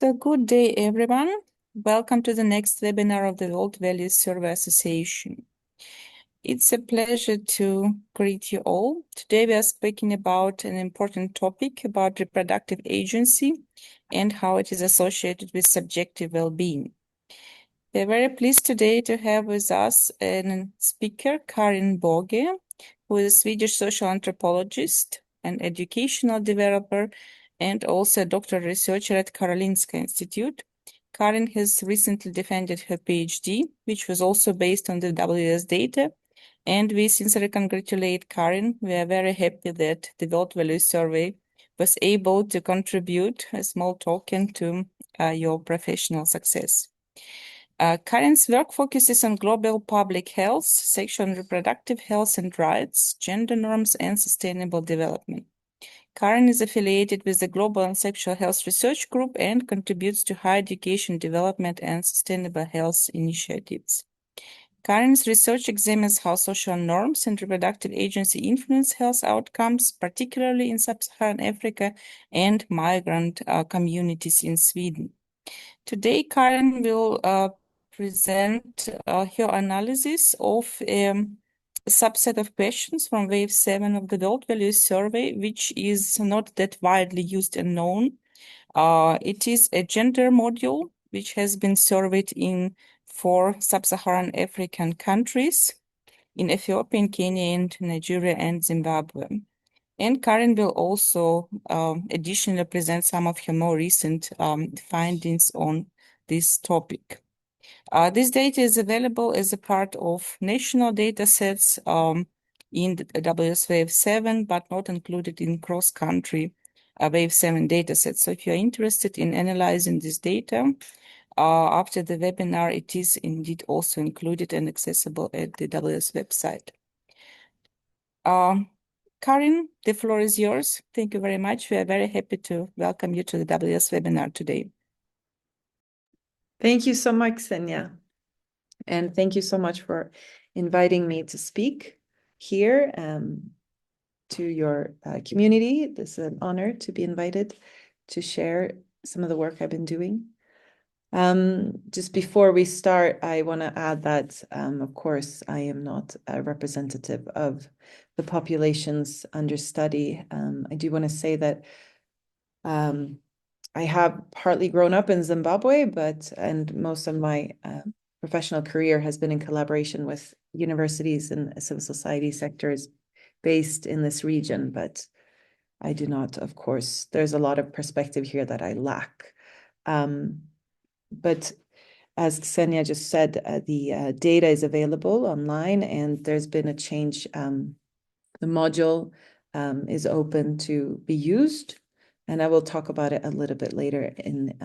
So good day, everyone. Welcome to the next webinar of the World Values Survey Association. It's a pleasure to greet you all. Today we are speaking about an important topic about reproductive agency and how it is associated with subjective well-being. We are very pleased today to have with us a speaker, Karin Boge, who is a Swedish social anthropologist, an educational developer, and also a doctoral researcher at Karolinska Institute. Karin has recently defended her PhD, which was also based on the WS data. And we sincerely congratulate Karin. We are very happy that the World Values Survey was able to contribute a small token to your professional success. Karin's work focuses on global public health, sexual and reproductive health and rights, gender norms, and sustainable development. Karin is affiliated with the Global and Sexual Health Research Group and contributes to higher education development and sustainable health initiatives. Karin's research examines how social norms and reproductive agency influence health outcomes, particularly in sub-Saharan Africa and migrant communities in Sweden. Today, Karin will present her analysis of a subset of questions from Wave 7 of the World Values Survey, which is not that widely used and known. It is a gender module, which has been surveyed in 4 sub-Saharan African countries, in Ethiopia, Kenya, and Nigeria and Zimbabwe. And Karin will also additionally present some of her more recent findings on this topic. This data is available as a part of national data sets in the WS Wave 7, but not included in cross-country Wave 7 datasets. So if you're interested in analyzing this data, after the webinar, it is indeed also included and accessible at the WS website. Karin, the floor is yours. Thank you very much. We are very happy to welcome you to the WS webinar today. Thank you so much, Ksenia. And thank you so much for inviting me to speak here to your community. This is an honor to be invited to share some of the work I've been doing. Just before we start, I want to add that, of course, I am not a representative of the populations under study. I do want to say that I have partly grown up in Zimbabwe, and most of my professional career has been in collaboration with universities and civil society sectors based in this region, but I do not, of course, there's a lot of perspective here that I lack. But as Ksenia just said, the data is available online and there's been a change. The module is open to be used, and I will talk about it a little bit later in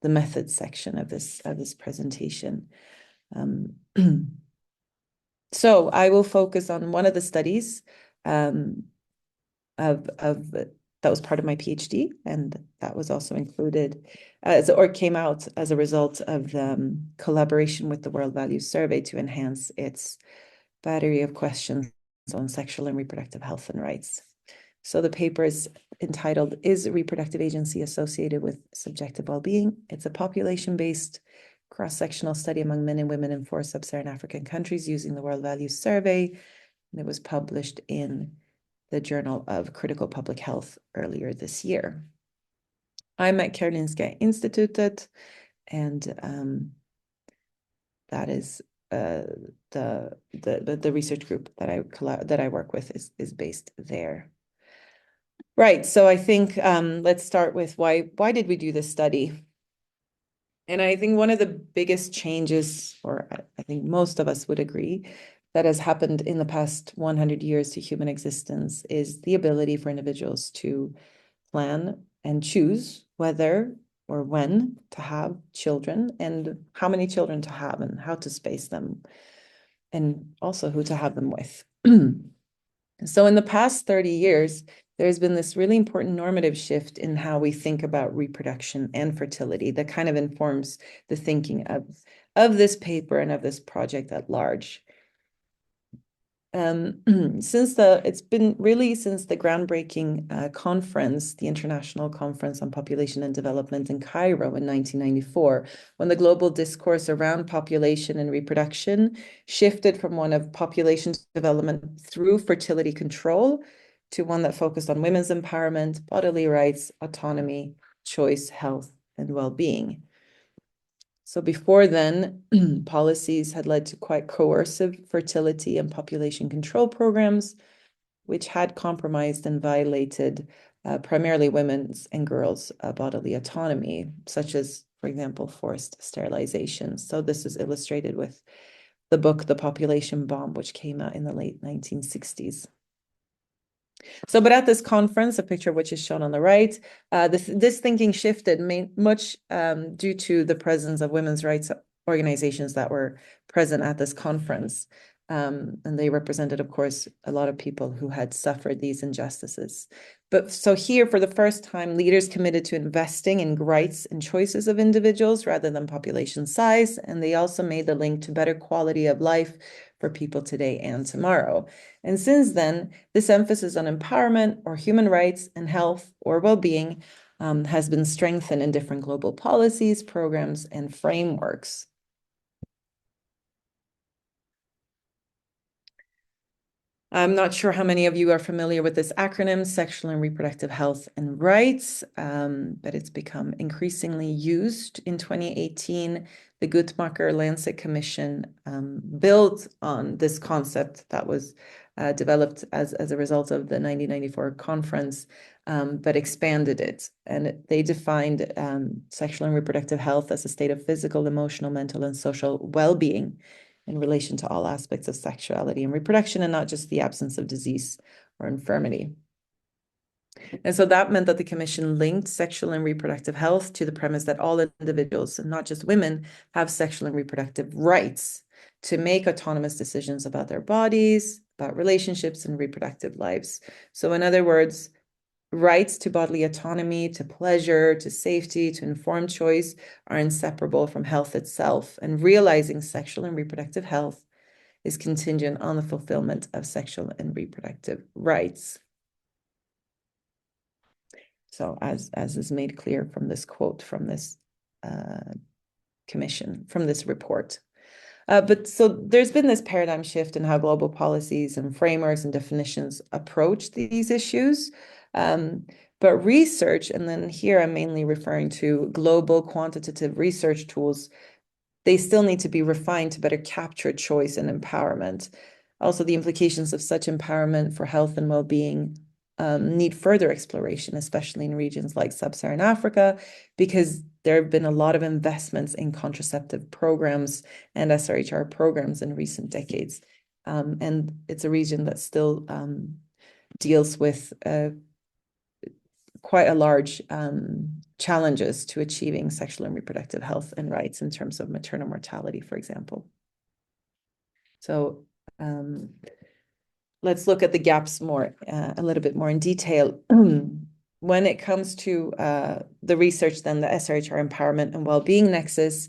the methods section of this presentation. So I will focus on one of the studies that was part of my PhD, and that was also included or came out as a result of the collaboration with the World Values Survey to enhance its battery of questions on sexual and reproductive health and rights. So the paper is entitled, "Is Reproductive Agency Associated with Subjective Wellbeing?" It's a population-based cross-sectional study among men and women in 4 sub-Saharan African countries using the World Values Survey, and it was published in the Journal of Critical Public Health earlier this year. I'm at Karolinska Institute, and that is the research group that I work with is based there. Right. So I think let's start with why did we do this study? And I think one of the biggest changes, or I think most of us would agree, that has happened in the past 100 years to human existence is the ability for individuals to plan and choose whether or when to have children and how many children to have and how to space them, and also who to have them with. So in the past 30 years, there's been this really important normative shift in how we think about reproduction and fertility that kind of informs the thinking of this paper and of this project at large. It's been really since the groundbreaking conference, the International Conference on Population and Development in Cairo in 1994, when the global discourse around population and reproduction shifted from one of population development through fertility control to one that focused on women's empowerment, bodily rights, autonomy, choice, health, and well-being. So before then, policies had led to quite coercive fertility and population control programs, which had compromised and violated primarily women's and girls' bodily autonomy, such as, for example, forced sterilization. So this is illustrated with the book, The Population Bomb, which came out in the late 1960s. So, but at this conference, a picture of which is shown on the right, this thinking shifted much due to the presence of women's rights organizations that were present at this conference. And they represented, of course, a lot of people who had suffered these injustices. But so here, for the first time, leaders committed to investing in rights and choices of individuals rather than population size. And they also made the link to better quality of life for people today and tomorrow. And since then, this emphasis on empowerment or human rights and health or well-being has been strengthened in different global policies, programs, and frameworks. I'm not sure how many of you are familiar with this acronym, Sexual and Reproductive Health and Rights, but it's become increasingly used. In 2018, the Guttmacher-Lancet Commission built on this concept that was developed as a result of the 1994 conference, but expanded it. And they defined sexual and reproductive health as a state of physical, emotional, mental, and social well-being in relation to all aspects of sexuality and reproduction, and not just the absence of disease or infirmity. And so that meant that the Commission linked sexual and reproductive health to the premise that all individuals, and not just women, have sexual and reproductive rights to make autonomous decisions about their bodies, about relationships, and reproductive lives. So in other words, rights to bodily autonomy, to pleasure, to safety, to informed choice are inseparable from health itself, and realizing sexual and reproductive health is contingent on the fulfillment of sexual and reproductive rights. So as is made clear from this quote from this commission, from this report. But so there's been this paradigm shift in how global policies and frameworks and definitions approach these issues. But research, and then here I'm mainly referring to global quantitative research tools, they still need to be refined to better capture choice and empowerment. Also, the implications of such empowerment for health and well-being need further exploration, especially in regions like sub-Saharan Africa, because there have been a lot of investments in contraceptive programs and SRHR programs in recent decades. And it's a region that still deals with quite a large challenges to achieving sexual and reproductive health and rights in terms of maternal mortality, for example. So let's look at the gaps more, a little bit more in detail. When it comes to the research, then the SRHR empowerment and well-being nexus,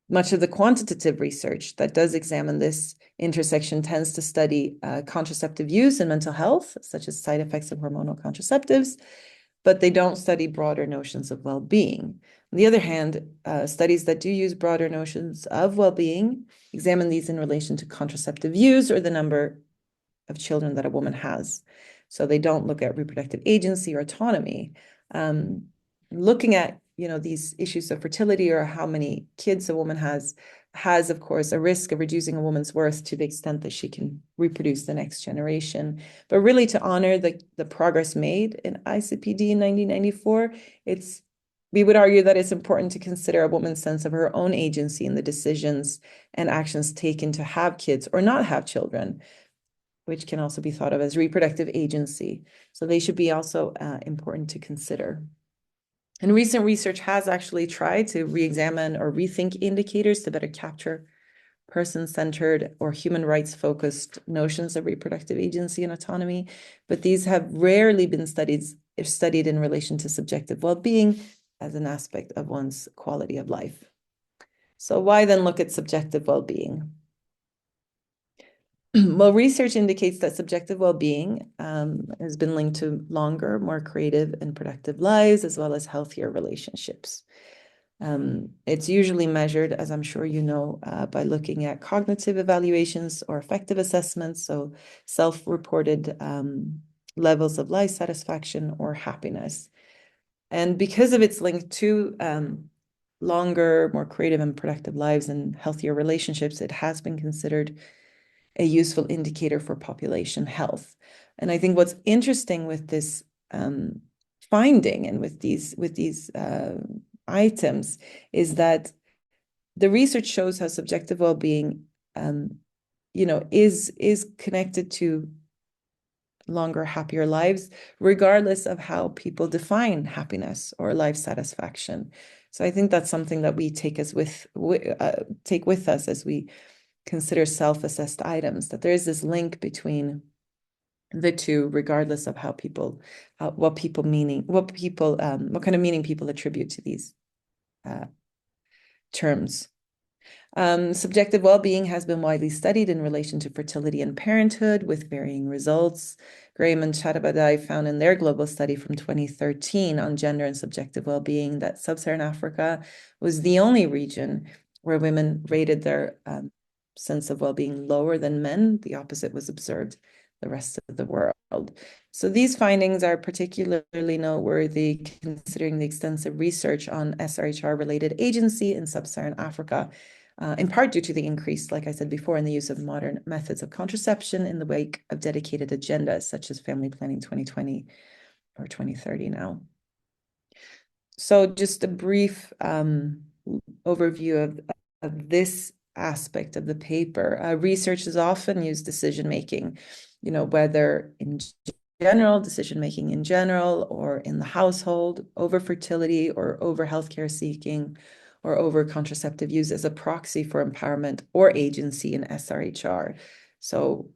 much of the quantitative research that does examine this intersection tends to study contraceptive use and mental health, such as side effects of hormonal contraceptives, but they don't study broader notions of well-being. On the other hand, studies that do use broader notions of well-being examine these in relation to contraceptive use or the number of children that a woman has. So they don't look at reproductive agency or autonomy. Looking at these issues of fertility or how many kids a woman has, of course, a risk of reducing a woman's worth to the extent that she can reproduce the next generation. But really, to honor the progress made in ICPD in 1994, we would argue that it's important to consider a woman's sense of her own agency in the decisions and actions taken to have kids or not have children, which can also be thought of as reproductive agency. So they should be also important to consider. And recent research has actually tried to re-examine or rethink indicators to better capture person-centered or human rights-focused notions of reproductive agency and autonomy, but these have rarely been studied in relation to subjective well-being as an aspect of one's quality of life. So why then look at subjective well-being? Well, research indicates that subjective well-being has been linked to longer, more creative and productive lives, as well as healthier relationships. It's usually measured, as I'm sure you know, by looking at cognitive evaluations or affective assessments, so self-reported levels of life satisfaction or happiness. And because of its link to longer, more creative and productive lives and healthier relationships, it has been considered a useful indicator for population health. And I think what's interesting with this finding and with these items is that the research shows how subjective well-being, is connected to longer, happier lives, regardless of how people define happiness or life satisfaction. So I think that's something that we take with us as we consider self-assessed items, that there is this link between the two, regardless of how people, what kind of meaning people attribute to these terms. Subjective well-being has been widely studied in relation to fertility and parenthood with varying results. Graham and Chattopadhyay found in their global study from 2013 on gender and subjective well-being that sub-Saharan Africa was the only region where women rated their sense of well-being lower than men. The opposite was observed the rest of the world. So these findings are particularly noteworthy considering the extensive research on SRHR-related agency in sub-Saharan Africa, in part due to the increase, like I said before, in the use of modern methods of contraception in the wake of dedicated agendas such as Family Planning 2020 or 2030 now. So just a brief overview of this aspect of the paper. Research is often used decision-making, whether in general, decision-making in general, or in the household, over fertility or over healthcare seeking, or over contraceptive use as a proxy for empowerment or agency in SRHR. So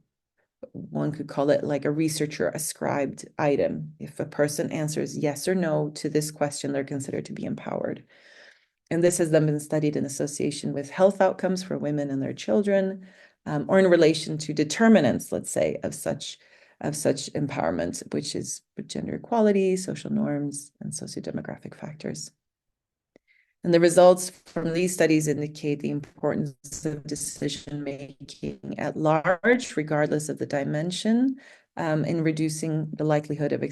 one could call it like a researcher ascribed item. If a person answers yes or no to this question, they're considered to be empowered. And this has then been studied in association with health outcomes for women and their children, or in relation to determinants, let's say, of such empowerment, which is gender equality, social norms, and sociodemographic factors. And the results from these studies indicate the importance of decision-making at large, regardless of the dimension, in reducing the likelihood of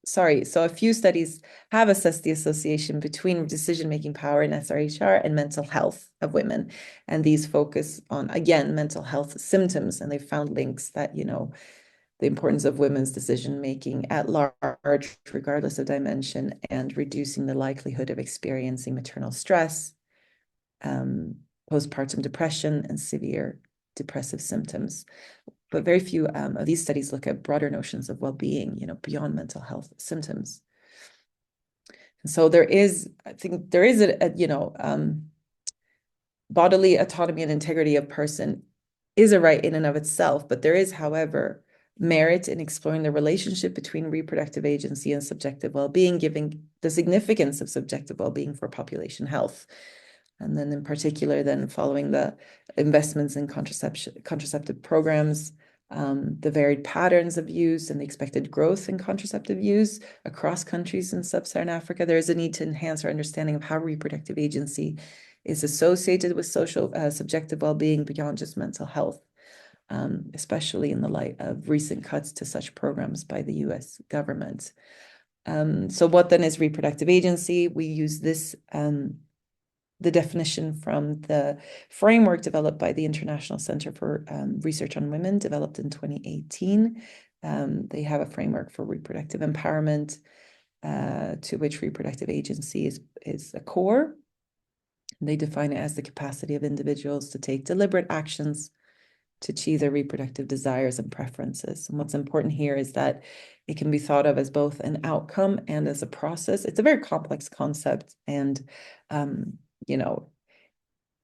so a few studies have assessed the association between decision-making power in SRHR and mental health of women. And these focus on, again, mental health symptoms. And they found links that, the importance of women's decision-making at large, regardless of dimension, and reducing the likelihood of experiencing maternal stress, postpartum depression, and severe depressive symptoms. But very few of these studies look at broader notions of well-being, beyond mental health symptoms. And so I think there is bodily autonomy and integrity of person is a right in and of itself, but there is, however, merit in exploring the relationship between reproductive agency and subjective well-being, giving the significance of subjective well-being for population health. And then in particular, then following the investments in contraceptive programs, the varied patterns of use and the expected growth in contraceptive use across countries in sub-Saharan Africa, there is a need to enhance our understanding of how reproductive agency is associated with social subjective well-being beyond just mental health, especially in the light of recent cuts to such programs by the US government. So what then is reproductive agency? We use this the definition from the framework developed by the International Center for Research on Women, developed in 2018. They have a framework for reproductive empowerment, to which reproductive agency is a core. They define it as the capacity of individuals to take deliberate actions to achieve their reproductive desires and preferences. And what's important here is that it can be thought of as both an outcome and as a process. It's a very complex concept and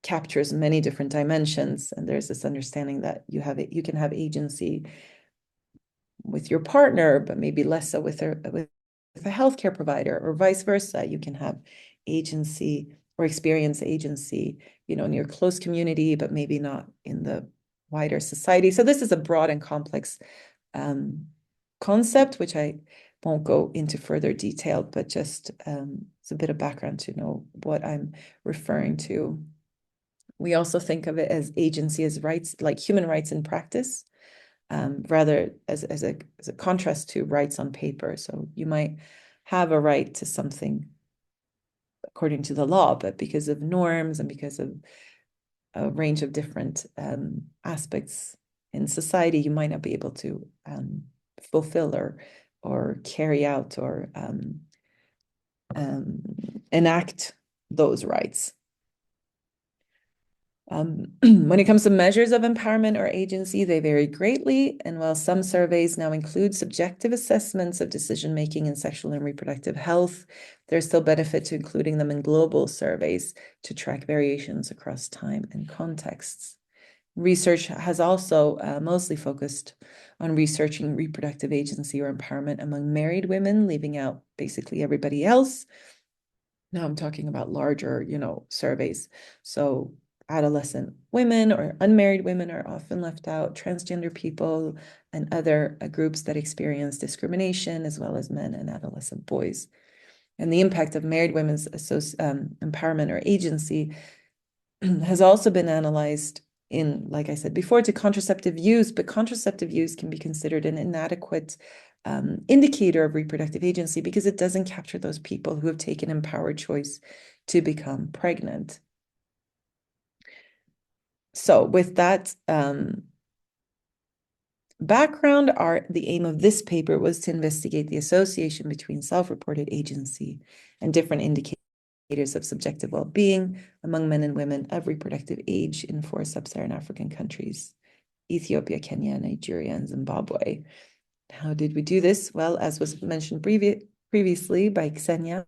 captures many different dimensions. And there's this understanding that you can have agency with your partner, but maybe less so with a healthcare provider, or vice versa. You can have agency or experience agency, in your close community, but maybe not in the wider society. So this is a broad and complex concept, which I won't go into further detail, but just it's a bit of background to know what I'm referring to. We also think of it as agency as rights, like human rights in practice, rather as a contrast to rights on paper. So you might have a right to something according to the law, but because of norms and because of a range of different aspects in society, you might not be able to fulfill or carry out or enact those rights. When it comes to measures of empowerment or agency, they vary greatly. And while some surveys now include subjective assessments of decision-making in sexual and reproductive health, there's still benefit to including them in global surveys to track variations across time and contexts. Research has also mostly focused on researching reproductive agency or empowerment among married women, leaving out basically everybody else. Now I'm talking about larger, surveys. So adolescent women or unmarried women are often left out, transgender people and other groups that experience discrimination, as well as men and adolescent boys. And the impact of married women's empowerment or agency has also been analyzed in, like I said before, to contraceptive use, but contraceptive use can be considered an inadequate indicator of reproductive agency because it doesn't capture those people who have taken empowered choice to become pregnant. So with that background, the aim of this paper was to investigate the association between self-reported agency and different indicators of subjective well-being among men and women of reproductive age in 4 sub-Saharan African countries: Ethiopia, Kenya, Nigeria, and Zimbabwe. How did we do this? Well, as was mentioned previously by Ksenia,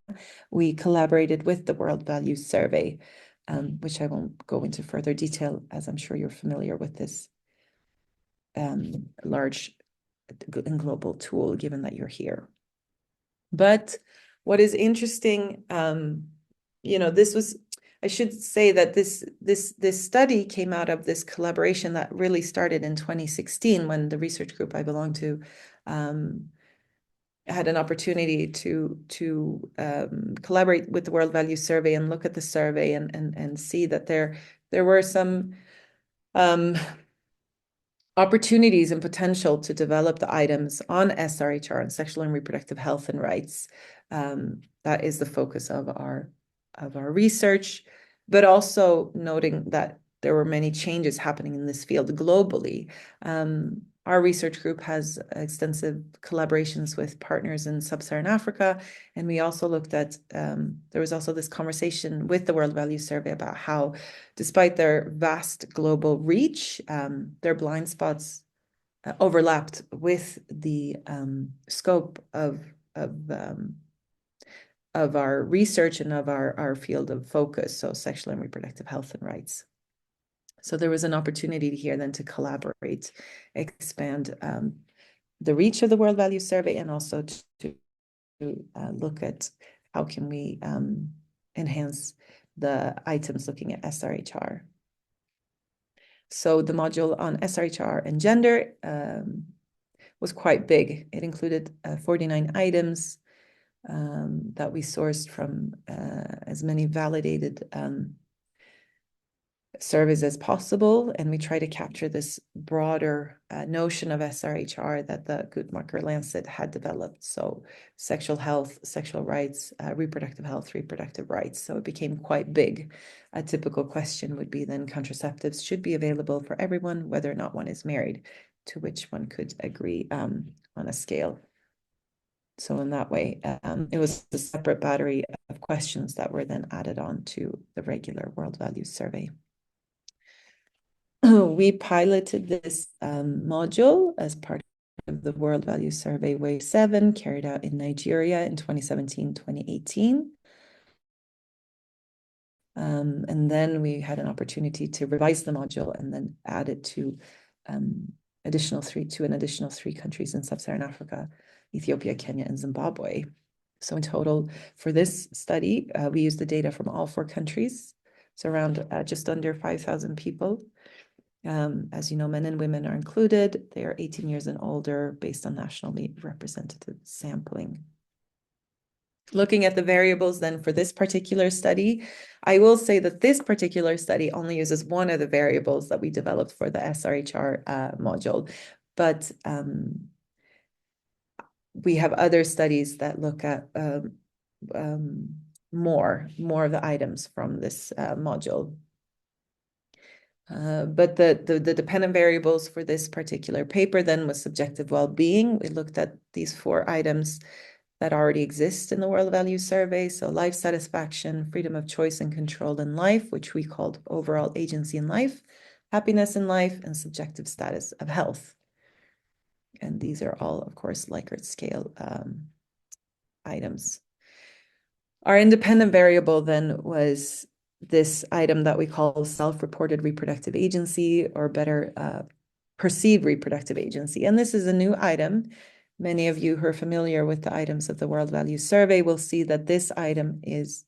we collaborated with the World Values Survey, which I won't go into further detail, as I'm sure you're familiar with this large and global tool, given that you're here. But what is interesting, I should say that this study came out of this collaboration that really started in 2016 when the research group I belong to had an opportunity to collaborate with the World Values Survey and look at the survey and see that there were some opportunities and potential to develop the items on SRHR and sexual and reproductive health and rights. That is the focus of our research, but also noting that there were many changes happening in this field globally. Our research group has extensive collaborations with partners in sub-Saharan Africa, and we also looked at, there was also this conversation with the World Values Survey about how, despite their vast global reach, their blind spots overlapped with the scope of our research and of our field of focus, so sexual and reproductive health and rights. So there was an opportunity here then to collaborate, expand the reach of the World Values Survey, and also to look at how can we enhance the items looking at SRHR. So the module on SRHR and gender was quite big. It included 49 items that we sourced from as many validated surveys as possible, and we try to capture this broader notion of SRHR that the Guttmacher Lancet had developed. So sexual health, sexual rights, reproductive health, reproductive rights. So it became quite big. A typical question would be then contraceptives should be available for everyone, whether or not one is married, to which one could agree on a scale. So in that way, it was a separate battery of questions that were then added on to the regular World Values Survey. We piloted this module as part of the World Values Survey Wave 7, carried out in Nigeria in 2017-2018. And then we had an opportunity to revise the module and then add it to an additional 3 countries in sub-Saharan Africa: Ethiopia, Kenya, and Zimbabwe. So in total, for this study, we used the data from all 4 countries, so around just under 5,000 people. As you know, men and women are included. They are 18 years and older based on nationally representative sampling. Looking at the variables then for this particular study, I will say that this particular study only uses one of the variables that we developed for the SRHR module, but we have other studies that look at more of the items from this module. But the dependent variables for this particular paper then was subjective well-being. We looked at these 4 items that already exist in the World Values Survey. So life satisfaction, freedom of choice and control in life, which we called overall agency in life, happiness in life, and subjective status of health. And these are all, of course, Likert scale items. Our independent variable then was this item that we call self-reported reproductive agency, or better, perceived reproductive agency. And this is a new item. Many of you who are familiar with the items of the World Values Survey will see that this item is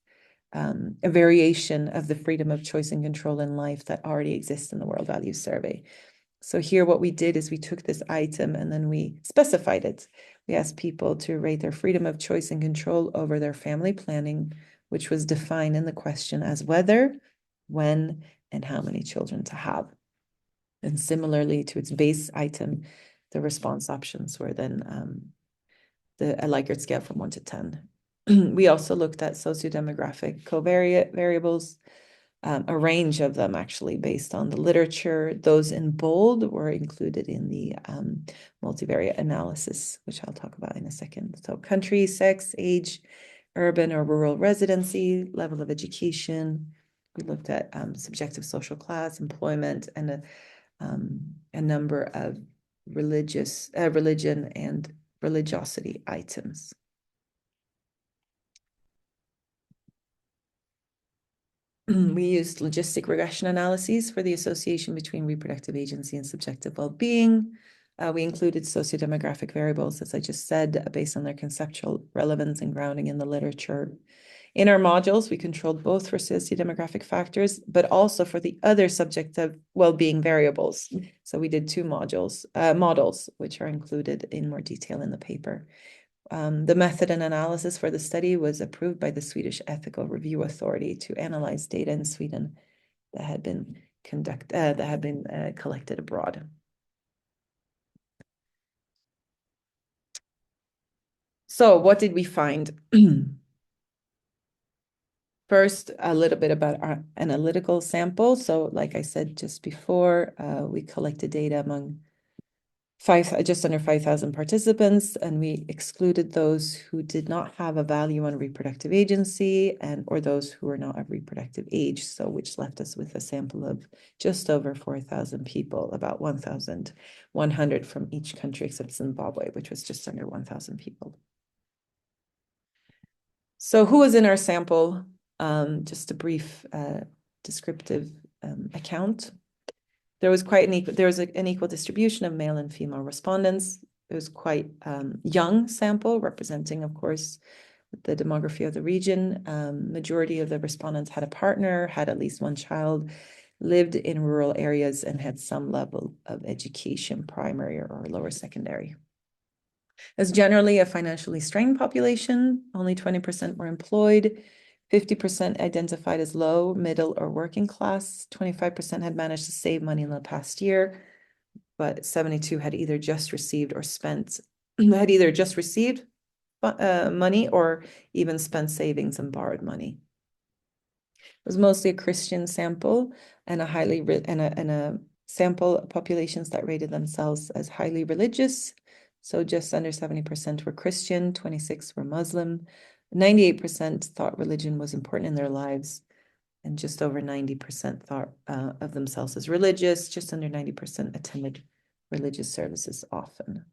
a variation of the freedom of choice and control in life that already exists in the World Values Survey. So here what we did is we took this item and then we specified it. We asked people to rate their freedom of choice and control over their family planning, which was defined in the question as whether, when, and how many children to have. And similarly to its base item, the response options were then a Likert scale from 1 to 10. We also looked at sociodemographic covariate variables, a range of them actually based on the literature. Those in bold were included in the multivariate analysis, which I'll talk about in a second. So country, sex, age, urban or rural residency, level of education. We looked at subjective social class, employment, and a number of religion and religiosity items. We used logistic regression analyses for the association between reproductive agency and subjective well-being. We included sociodemographic variables, as I just said, based on their conceptual relevance and grounding in the literature. In our modules, we controlled both for sociodemographic factors, but also for the other subjective well-being variables. So we did 2 models, which are included in more detail in the paper. The method and analysis for the study was approved by the Swedish Ethical Review Authority to analyze data in Sweden that had been collected abroad. So what did we find? First, a little bit about our analytical sample. So like I said just before, we collected data among just under 5,000 participants, and we excluded those who did not have a value on reproductive agency or those who were not of reproductive age, so which left us with a sample of just over 4,000 people, about 1,100 from each country except Zimbabwe, which was just under 1,000 people. So who was in our sample? Just a brief descriptive account. There was an equal distribution of male and female respondents. It was quite young sample, representing, of course, the demography of the region. Majority of the respondents had a partner, had at least 1 child, lived in rural areas, and had some level of education, primary or lower secondary. As generally a financially strained population, only 20% were employed. 50% identified as low, middle, or working class. 25% had managed to save money in the past year, but 72% had either just received money or even spent savings and borrowed money. It was mostly a Christian sample and a sample of populations that rated themselves as highly religious. So just under 70% were Christian, 26% were Muslim. 98% thought religion was important in their lives, and just over 90% thought of themselves as religious. Just under 90% attended religious services often.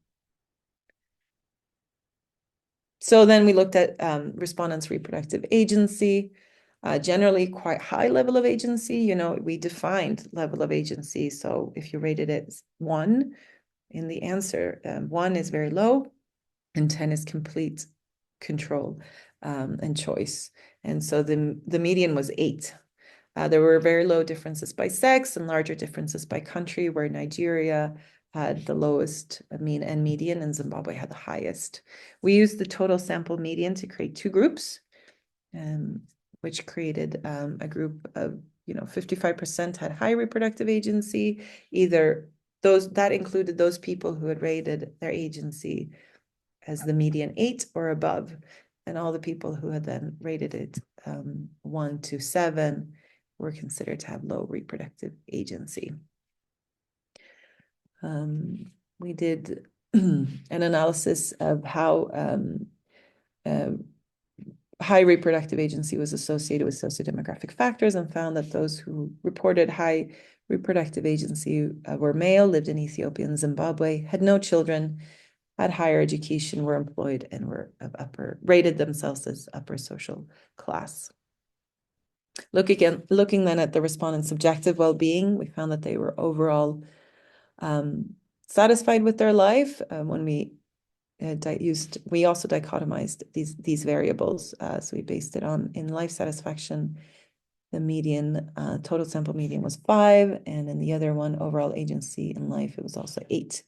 So then we looked at respondents' reproductive agency, generally quite high level of agency. You know, we defined level of agency. So if you rated it as 1 in the answer, 1 is very low and 10 is complete control and choice. And so the median was 8. There were very low differences by sex and larger differences by country, where Nigeria had the lowest mean and median, and Zimbabwe had the highest. We used the total sample median to create two groups, which created a group of 55% had high reproductive agency, either that included those people who had rated their agency as the median 8 or above, and all the people who had then rated it 1 to 7 were considered to have low reproductive agency. We did an analysis of how high reproductive agency was associated with sociodemographic factors, and found that those who reported high reproductive agency were male, lived in Ethiopia and Zimbabwe, had no children, had higher education, were employed, and were rated themselves as upper social class. Looking then at the respondents' subjective well-being, we found that they were overall satisfied with their life. When we also dichotomized these variables, so we based it on in life satisfaction. The median total sample median was 5, and in the other one, overall agency in life, it was also 8.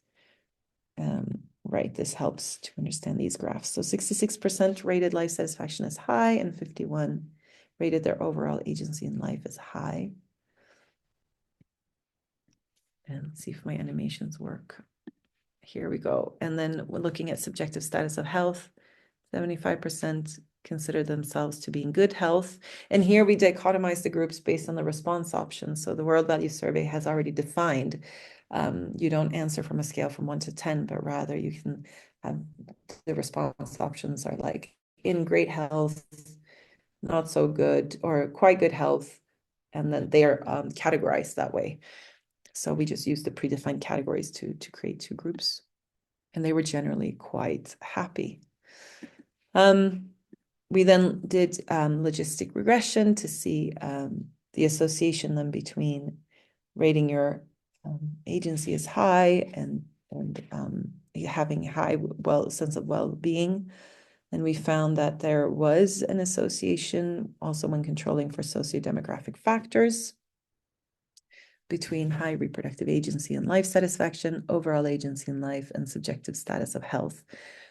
Right, this helps to understand these graphs. So 66% rated life satisfaction as high, and 51% rated their overall agency in life as high. And let's see if my animations work. Here we go. And then we're looking at subjective status of health. 75% consider themselves to be in good health. And here we dichotomize the groups based on the response options. So the World Value Survey has already defined. You don't answer from a scale from 1 to 10, but rather you can have the response options are like in great health, not so good, or quite good health. And then they are categorized that way. So we just used the predefined categories to create two groups, and they were generally quite happy. We then did logistic regression to see the association then between rating your agency as high and having high sense of well-being. And we found that there was an association also when controlling for sociodemographic factors between high reproductive agency and life satisfaction, overall agency in life, and subjective status of health.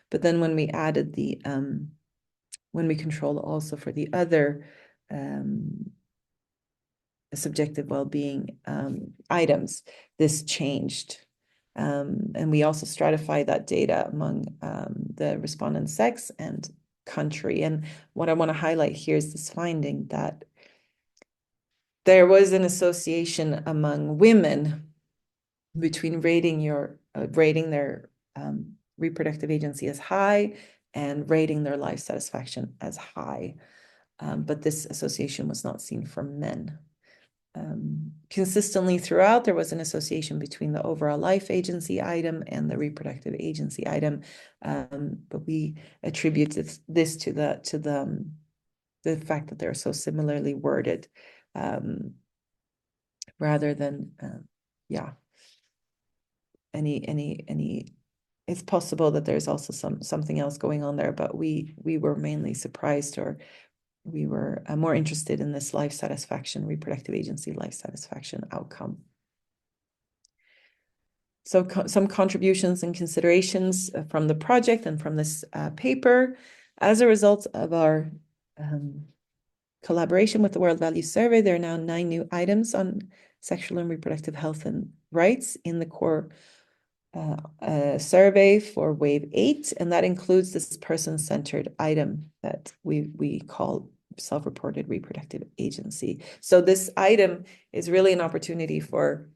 But then when we added when we control also for the other subjective well-being items, this changed. And we also stratified that data among the respondent sex and country. And what I want to highlight here is this finding that there was an association among women between rating their reproductive agency as high and rating their life satisfaction as high. But this association was not seen for men. Consistently throughout, there was an association between the overall life agency item and the reproductive agency item, but we attributed this to the fact that they're so similarly worded, rather than any. It's possible that there's also something else going on there, but we were mainly surprised, or we were more interested in this life satisfaction, reproductive agency life satisfaction outcome. So some contributions and considerations from the project and from this paper. As a result of our collaboration with the World Value Survey, there are now 9 new items on sexual and reproductive health and rights in the core survey for Wave 8, and that includes this person-centered item that we call self-reported reproductive agency. So this item is really an opportunity for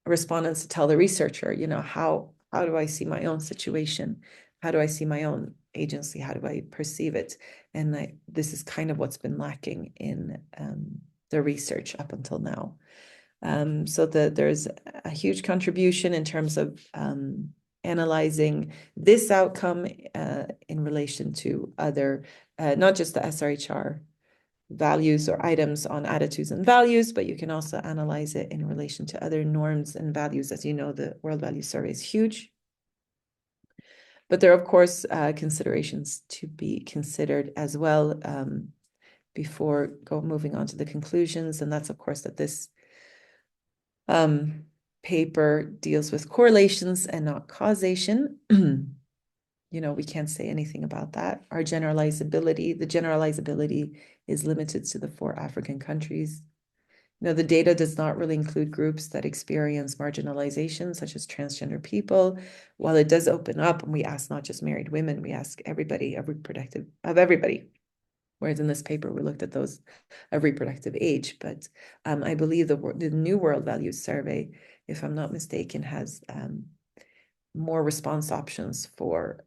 respondents to tell the researcher, how do I see my own situation? How do I see my own agency? How do I perceive it? And this is kind of what's been lacking in the research up until now. So there's a huge contribution in terms of analyzing this outcome in relation to other, not just the SRHR values or items on attitudes and values, but you can also analyze it in relation to other norms and values. As you know, the World Value Survey is huge. But there are, of course, considerations to be considered as well. before moving on to the conclusions. And that's, of course, that this paper deals with correlations and not causation. We can't say anything about that. The generalizability is limited to the 4 African countries. The data does not really include groups that experience marginalization, such as transgender people. While it does open up, and we ask not just married women, we ask everybody of everybody. Whereas in this paper, we looked at those of reproductive age. But I believe the New World Values Survey, if I'm not mistaken, has more response options for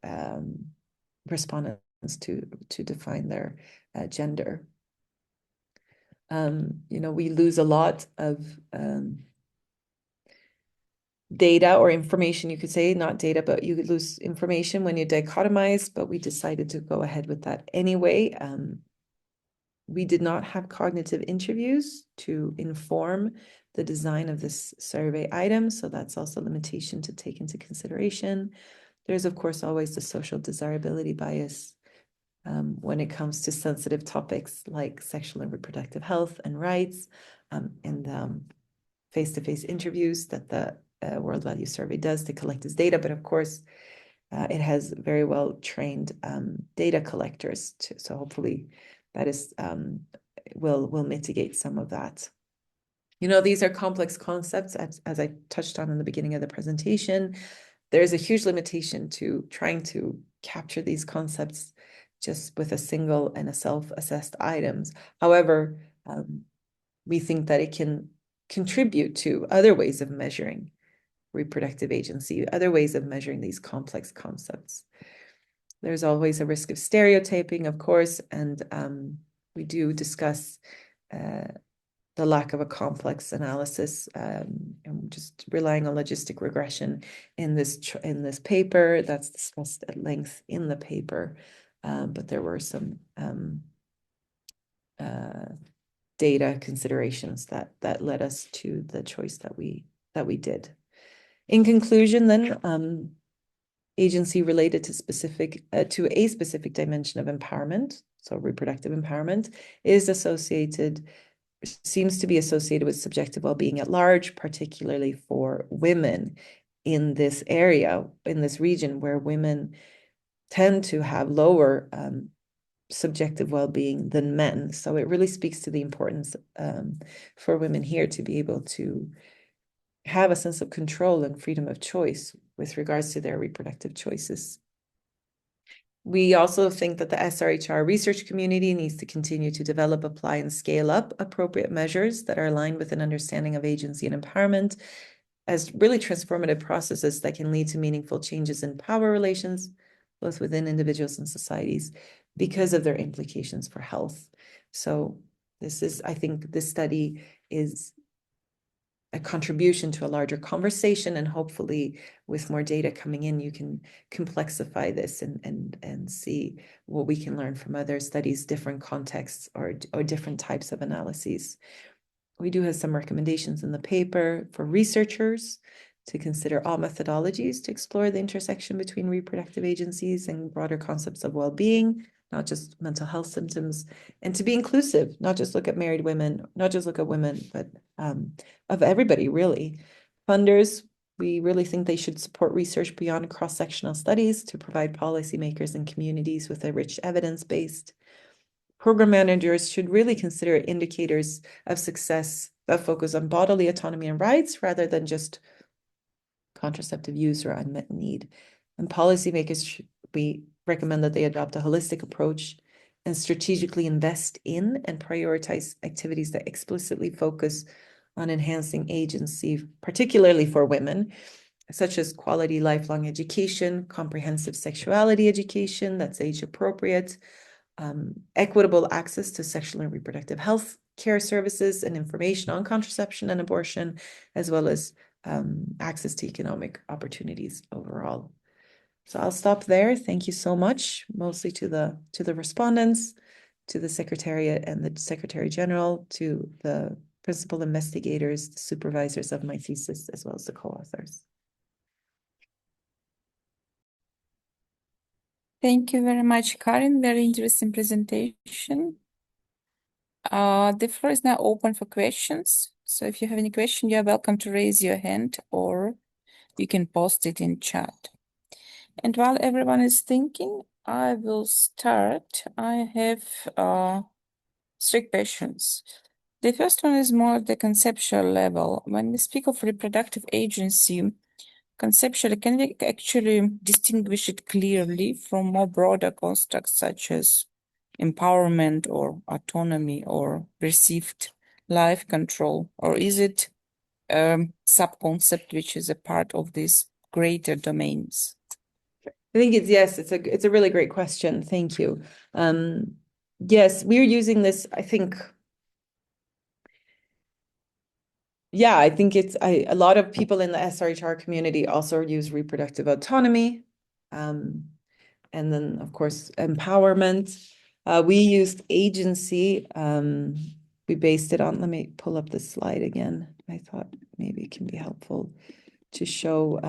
respondents to define their gender. We lose a lot of data or information, you could say, not data, but you could lose information when you dichotomize, but we decided to go ahead with that anyway. We did not have cognitive interviews to inform the design of this survey item, so that's also a limitation to take into consideration. There's, of course, always the social desirability bias when it comes to sensitive topics like sexual and reproductive health and rights, and face-to-face interviews that the World Value Survey does to collect this data. But of course, it has very well trained data collectors too, so hopefully that is will mitigate some of that. These are complex concepts, as I touched on in the beginning of the presentation. There is a huge limitation to trying to capture these concepts just with a single and a self-assessed items. However, we think that it can contribute to other ways of measuring reproductive agency, other ways of measuring these complex concepts. There's always a risk of stereotyping, of course, and we do discuss the lack of a complex analysis and just relying on logistic regression in this paper. That's discussed at length in the paper, but there were some data considerations that led us to the choice that we did. In conclusion, then, agency related to a specific dimension of empowerment, so reproductive empowerment, seems to be associated with subjective well-being at large, particularly for women in this area, in this region, where women tend to have lower subjective well-being than men. So it really speaks to the importance for women here to be able to have a sense of control and freedom of choice with regards to their reproductive choices. We also think that the SRHR research community needs to continue to develop, apply, and scale up appropriate measures that are aligned with an understanding of agency and empowerment as really transformative processes that can lead to meaningful changes in power relations, both within individuals and societies, because of their implications for health. So I think this study is a contribution to a larger conversation, and hopefully with more data coming in, you can complexify this and see what we can learn from other studies, different contexts or different types of analyses. We do have some recommendations in the paper for researchers to consider all methodologies to explore the intersection between reproductive agencies and broader concepts of well-being, not just mental health symptoms, and to be inclusive, not just look at married women, not just look at women, but of everybody, really. Funders, we really think they should support research beyond cross-sectional studies to provide policymakers and communities with a rich evidence-based. Program managers should really consider indicators of success that focus on bodily autonomy and rights rather than just contraceptive use or unmet need. And policymakers, we recommend that they adopt a holistic approach and strategically invest in and prioritize activities that explicitly focus on enhancing agency, particularly for women, such as quality lifelong education, comprehensive sexuality education that's age appropriate, equitable access to sexual and reproductive health care services and information on contraception and abortion, as well as access to economic opportunities overall. So I'll stop there. Thank you so much, mostly to the respondents, to the Secretariat and the Secretary General, to the principal investigators, the supervisors of my thesis, as well as the co-authors. Thank you very much, Karin. Very interesting presentation. The floor is now open for questions. So if you have any question, you are welcome to raise your hand or you can post it in chat. And while everyone is thinking, I will start. I have 3 questions. The first one is more at the conceptual level. When we speak of reproductive agency, conceptually, can we actually distinguish it clearly from more broader constructs such as empowerment or autonomy or perceived life control? Or is it a sub-concept which is a part of these greater domains? I think yes, it's a really great question. Thank you. Yes, we're using this, I think. Yeah, I think a lot of people in the SRHR community also use reproductive autonomy. And then, of course, empowerment. We used agency. We based it on, let me pull up the slide again. I thought maybe it can be helpful to show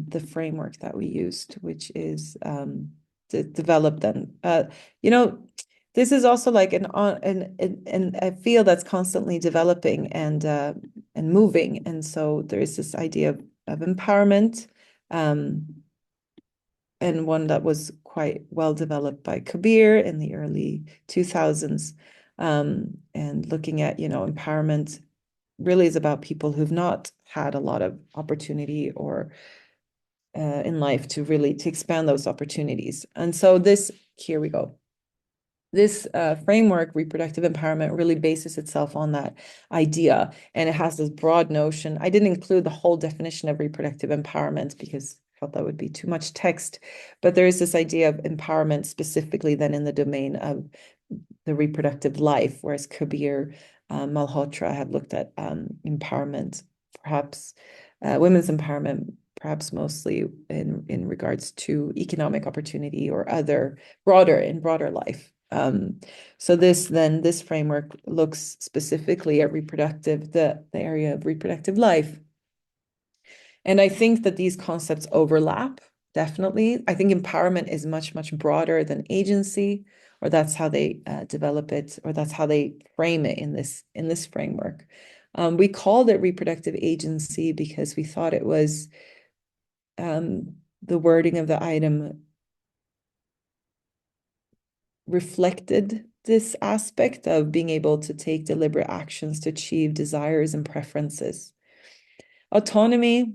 the framework that we used, which is to develop them. This is also like a field that's constantly developing and moving. And so there is this idea of empowerment, and one that was quite well developed by Kabir in the early 2000s. And looking at, empowerment really is about people who've not had a lot of opportunity or in life to expand those opportunities. And so here we go. This framework, reproductive empowerment, really bases itself on that idea. And it has this broad notion. I didn't include the whole definition of reproductive empowerment because I thought that would be too much text. But there is this idea of empowerment specifically then in the domain of the reproductive life, whereas Kabir, Malhotra had looked at empowerment, perhaps women's empowerment, perhaps mostly in regards to economic opportunity or other broader life. So this framework looks specifically at the area of reproductive life. And I think that these concepts overlap, definitely. I think empowerment is much, much broader than agency, or that's how they develop it, or that's how they frame it in this framework. We called it reproductive agency because we thought it was the wording of the item reflected this aspect of being able to take deliberate actions to achieve desires and preferences. Autonomy,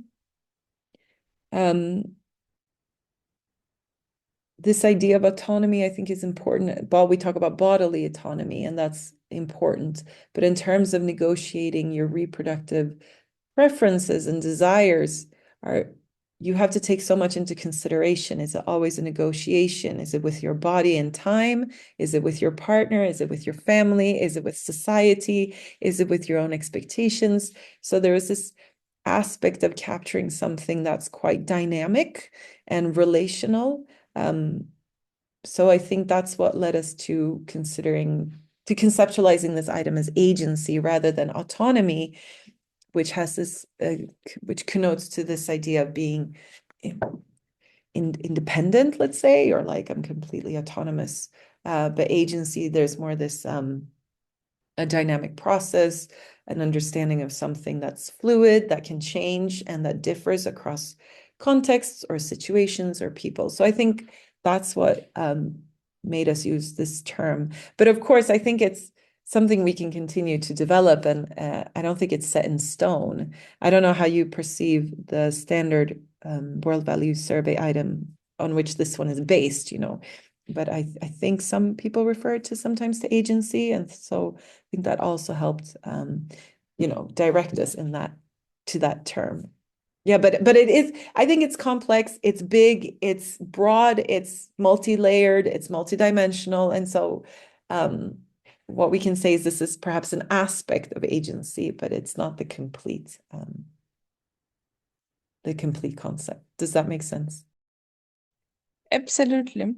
this idea of autonomy, I think, is important. We talk about bodily autonomy, and that's important. But in terms of negotiating your reproductive preferences and desires, you have to take so much into consideration. Is it always a negotiation? Is it with your body and time? Is it with your partner? Is it with your family? Is it with society? Is it with your own expectations? So there is this aspect of capturing something that's quite dynamic and relational. So I think that's what led us to conceptualizing this item as agency rather than autonomy, which has which connotes to this idea of being independent, let's say, or like I'm completely autonomous. But agency, there's more this a dynamic process, an understanding of something that's fluid, that can change, and that differs across contexts or situations or people. So I think that's what made us use this term. But of course, I think it's something we can continue to develop, and I don't think it's set in stone. I don't know how you perceive the standard world values survey item on which this one is based, but I think some people refer to sometimes to agency, and so I think that also helped direct us to that term. Yeah, but it is, I think it's complex, it's big, it's broad, it's multi-layered, it's multidimensional. And so what we can say is this is perhaps an aspect of agency, but it's not the complete concept. Does that make sense? Absolutely.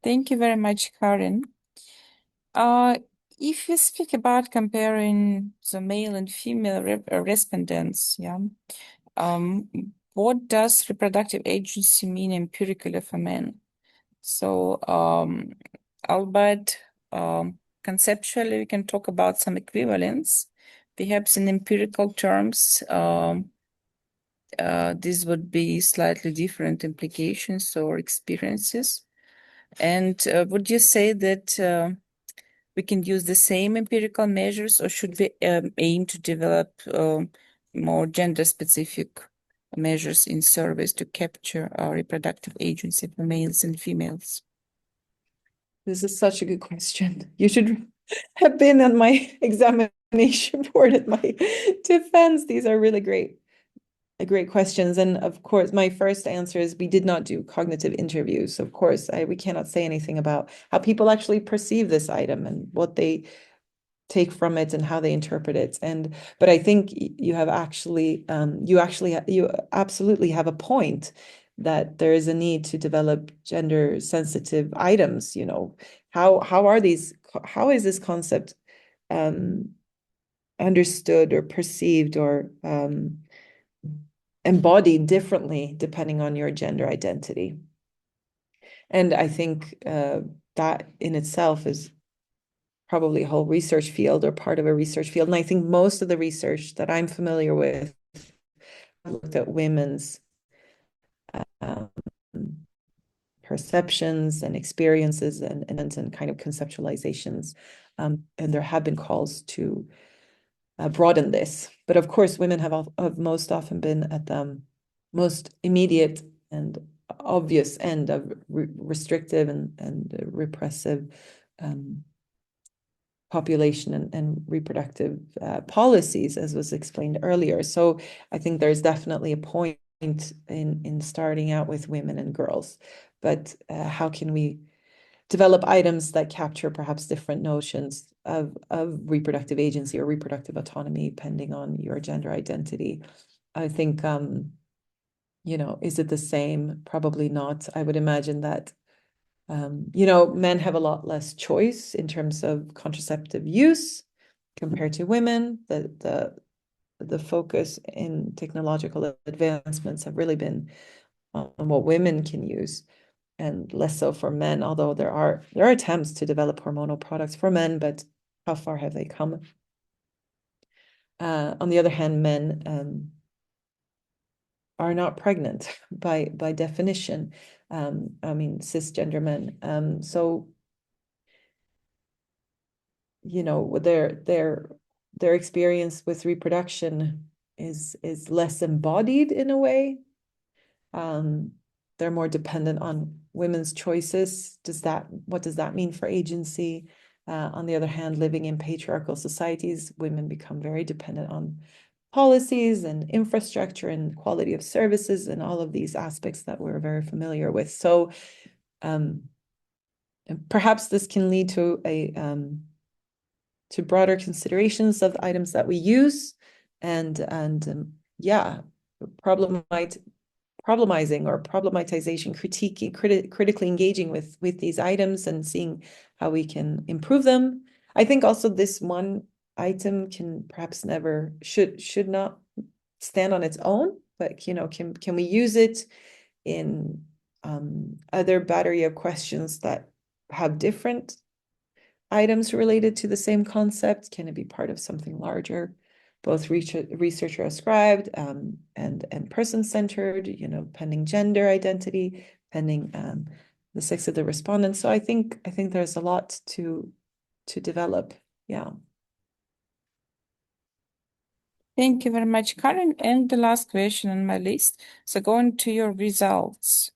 Thank you very much, Karen. If you speak about comparing the male and female respondents, yeah, what does reproductive agency mean empirically for men? So, Albert, conceptually, we can talk about some equivalence. Perhaps in empirical terms, this would be slightly different implications or experiences. And would you say that we can use the same empirical measures, or should we aim to develop more gender-specific measures in surveys to capture reproductive agency for males and females? This is such a good question. You should have been on my examination board at my defense. These are really great questions. And of course, my first answer is we did not do cognitive interviews. Of course, we cannot say anything about how people actually perceive this item and what they take from it and how they interpret it. But I think you absolutely have a point that there is a need to develop gender sensitive items. How is this concept understood or perceived or embodied differently depending on your gender identity? And I think that in itself is probably a whole research field or part of a research field. And I think most of the research that I'm familiar with looked at women's perceptions and experiences and kind of conceptualizations. And there have been calls to broaden this. But of course, women have most often been at the most immediate and obvious end of restrictive and repressive population and reproductive policies, as was explained earlier. So I think there's definitely a point in starting out with women and girls. But how can we develop items that capture perhaps different notions of reproductive agency or reproductive autonomy, depending on your gender identity? I think, is it the same? Probably not. I would imagine that men have a lot less choice in terms of contraceptive use compared to women. The focus in technological advancements have really been on what women can use and less so for men, although there are attempts to develop hormonal products for men, but how far have they come? On the other hand, men are not pregnant by definition. Cisgender men. So, their experience with reproduction is less embodied in a way. They're more dependent on women's choices. What does that mean for agency? On the other hand, living in patriarchal societies, women become very dependent on policies and infrastructure and quality of services and all of these aspects that we're very familiar with. So perhaps this can lead to to broader considerations of items that we use and problematizing or problematization, critiquing, critically engaging with these items and seeing how we can improve them. I think also this one item can perhaps never should not stand on its own, but can we use it in other battery of questions that have different items related to the same concept? Can it be part of something larger, both researcher ascribed and person-centered, pending gender identity, pending the sex of the respondents? So I think there's a lot to develop. Yeah. Thank you very much, Karen. And the last question on my list. So going to your results,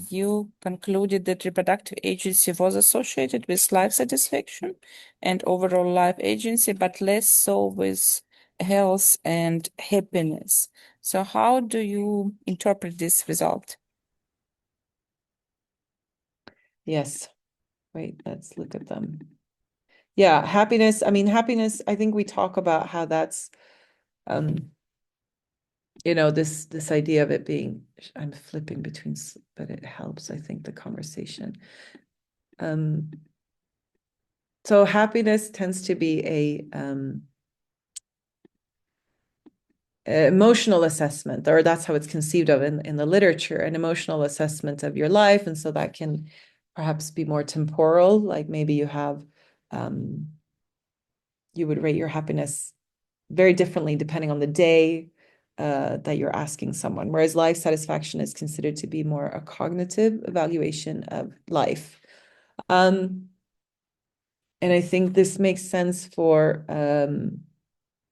you concluded that reproductive agency was associated with life satisfaction and overall life agency, but less so with health and happiness. So how do you interpret this result? Yes. Wait, let's look at them. Yeah, happiness. Happiness, I think we talk about how that's this idea of it being, I'm flipping between, but it helps, I think, the conversation. So happiness tends to be a emotional assessment, or that's how it's conceived of in the literature, an emotional assessment of your life. And so that can perhaps be more temporal, like maybe you have you would rate your happiness very differently depending on the day that you're asking someone, whereas life satisfaction is considered to be more a cognitive evaluation of life. And I think this makes sense for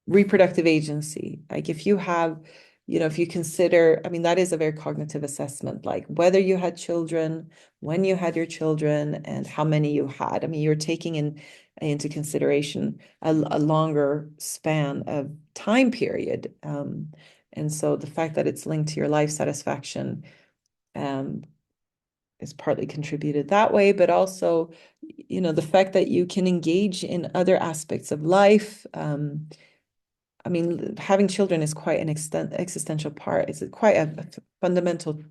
reproductive agency. Like if you have, if you consider, I mean, that is a very cognitive assessment, like whether you had children, when you had your children, and how many you had. I mean, you're taking into consideration a longer span of time period. And so the fact that it's linked to your life satisfaction is partly contributed that way, but also, the fact that you can engage in other aspects of life. I mean, having children is quite an existential part. It's quite a fundamental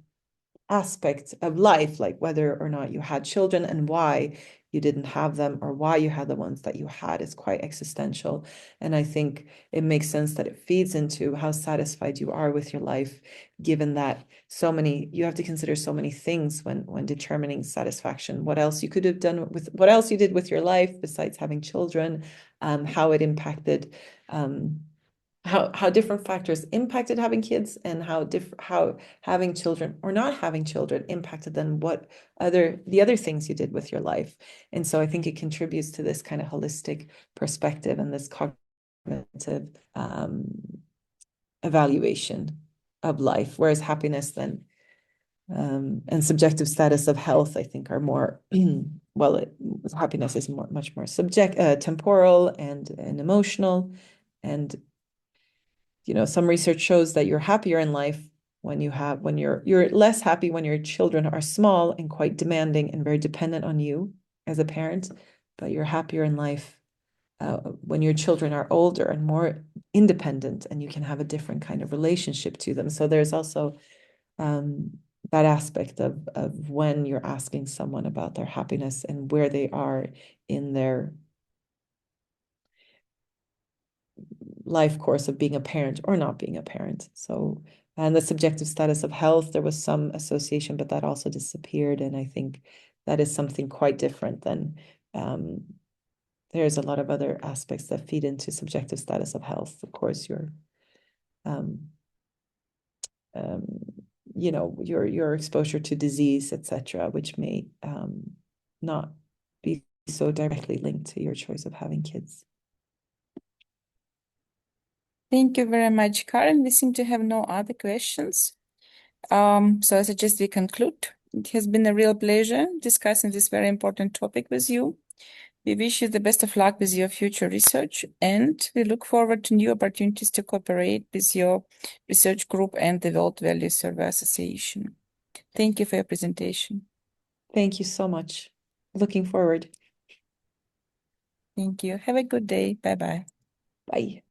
aspect of life, like whether or not you had children and why you didn't have them or why you had the ones that you had is quite existential. And I think it makes sense that it feeds into how satisfied you are with your life, given that you have to consider so many things when determining satisfaction. What else you could have done what else you did with your life besides having children, how it impacted, how different factors impacted having kids, and how having children or not having children impacted then the other things you did with your life. And so I think it contributes to this kind of holistic perspective and this cognitive evaluation of life, whereas happiness then and subjective status of health, I think, are more happiness is much more temporal and emotional. And some research shows that you're happier in life when you're less happy when your children are small and quite demanding and very dependent on you as a parent, but you're happier in life when your children are older and more independent and you can have a different kind of relationship to them. So there's also that aspect of when you're asking someone about their happiness and where they are in their life course of being a parent or not being a parent. So, and the subjective status of health, there was some association, but that also disappeared. And I think that is something quite different than there's a lot of other aspects that feed into subjective status of health. Of course, your exposure to disease, etc., which may not be so directly linked to your choice of having kids. Thank you very much, Karen. We seem to have no other questions. So I suggest we conclude. It has been a real pleasure discussing this very important topic with you. We wish you the best of luck with your future research, and we look forward to new opportunities to cooperate with your research group and the World Value Survey Association. Thank you for your presentation. Thank you so much. Looking forward. Thank you. Have a good day. Bye-bye. Bye.